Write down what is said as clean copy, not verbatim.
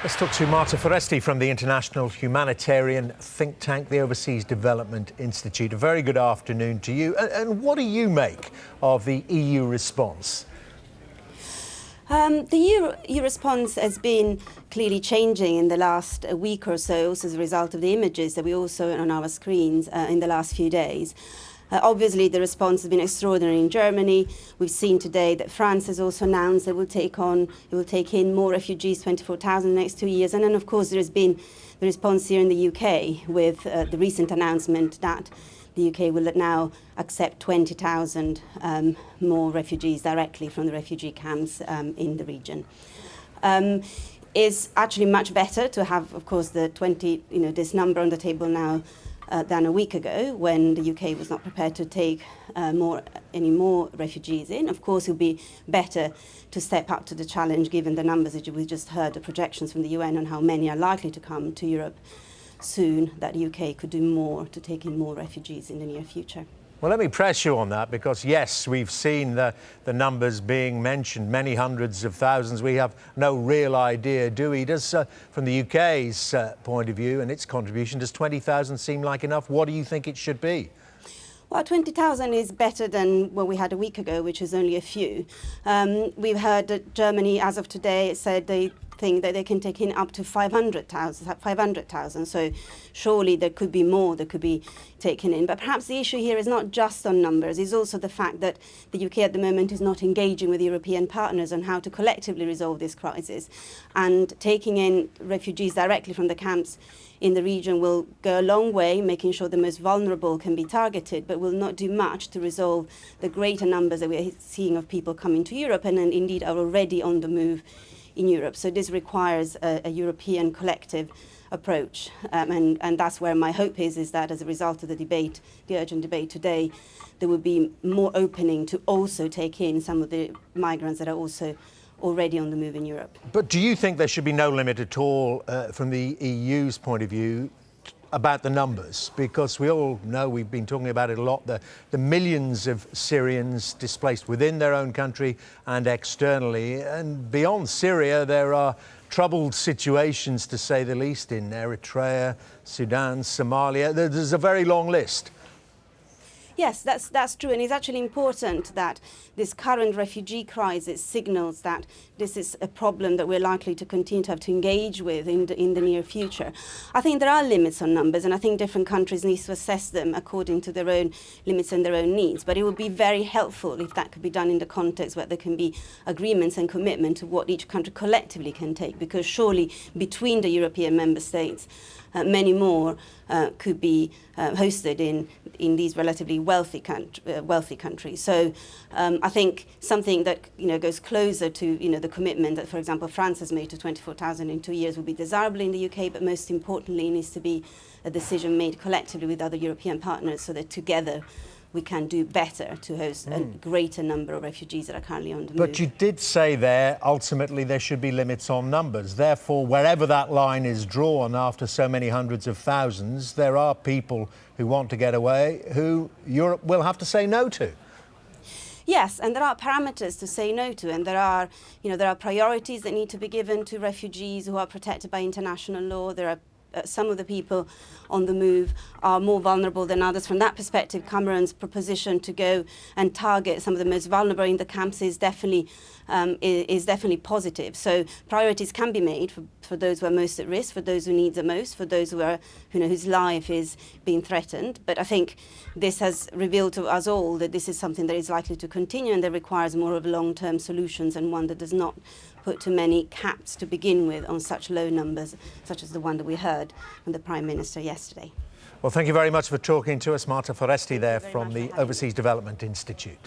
Let's talk to Marta Foresti from the international humanitarian think tank, the Overseas Development Institute. A very good afternoon to you. And what do you make of the EU response? The EU response has been clearly changing in the last week or so, also as a result of the images that we all saw on our screens in the last few days. Obviously, the response has been extraordinary in Germany. We've seen today that France has also announced it will take in more refugees, 24,000 in the next 2 years. And then, of course, there has been the response here in the UK with the recent announcement that the UK will now accept 20,000 more refugees directly from the refugee camps in the region. Is actually much better to have, of course, the this number on the table now than a week ago, when the UK was not prepared to take any more refugees in. Of course, it would be better to step up to the challenge, given the numbers that we just heard, the projections from the UN on how many are likely to come to Europe soon, that the UK could do more to take in more refugees in the near future. Well, let me press you on that, because, yes, we've seen the numbers being mentioned, many hundreds of thousands. We have no real idea, do we? Does, from the UK's point of view and its contribution, does 20,000 seem like enough? What do you think it should be? Well, 20,000 is better than what we had a week ago, which is only a few. We've heard that Germany, as of today, said they think that they can take in up to 500,000. So surely there could be more that could be taken in. But perhaps the issue here is not just on numbers, it's also the fact that the UK at the moment is not engaging with European partners on how to collectively resolve this crisis. And taking in refugees directly from the camps in the region will go a long way, making sure the most vulnerable can be targeted, but will not do much to resolve the greater numbers that we're seeing of people coming to Europe and indeed are already on the move in Europe. So this requires a European collective approach. And that's where my hope is that as a result of the debate, the urgent debate today, there will be more opening to also take in some of the migrants that are also already on the move in Europe. But do you think there should be no limit at all from the EU's point of view about the numbers? Because we all know, we've been talking about it a lot, the millions of Syrians displaced within their own country and externally. And beyond Syria, there are troubled situations, to say the least, in Eritrea, Sudan, Somalia. There's a very long list. Yes, that's true, and it's actually important that this current refugee crisis signals that this is a problem that we're likely to continue to have to engage with in the near future. I think there are limits on numbers, and I think different countries need to assess them according to their own limits and their own needs. But it would be very helpful if that could be done in the context where there can be agreements and commitment to what each country collectively can take, because surely between the European member states, many more could be hosted in these relatively wealthy countries. So I think something that goes closer to the commitment that, for example, France has made to 24,000 in 2 years would be desirable in the UK, but most importantly, it needs to be a decision made collectively with other European partners, so that together we can do better to host a greater number of refugees that are currently on the move. But you did say there, ultimately, there should be limits on numbers. Therefore, wherever that line is drawn after so many hundreds of thousands, there are people who want to get away who Europe will have to say no to. Yes, and there are parameters to say no to, and there are priorities that need to be given to refugees who are protected by international law. There are some of the people on the move are more vulnerable than others. From that perspective, Cameron's proposition to go and target some of the most vulnerable in the camps is definitely positive. So priorities can be made for those who are most at risk, for those who need the most, for those whose life is being threatened. But I think this has revealed to us all that this is something that is likely to continue, and that requires more of long-term solutions, and one that does not put too many caps to begin with on such low numbers, such as the one that we heard from the Prime Minister yesterday. Well, thank you very much for talking to us, Marta Foresti there from the Overseas Development Institute.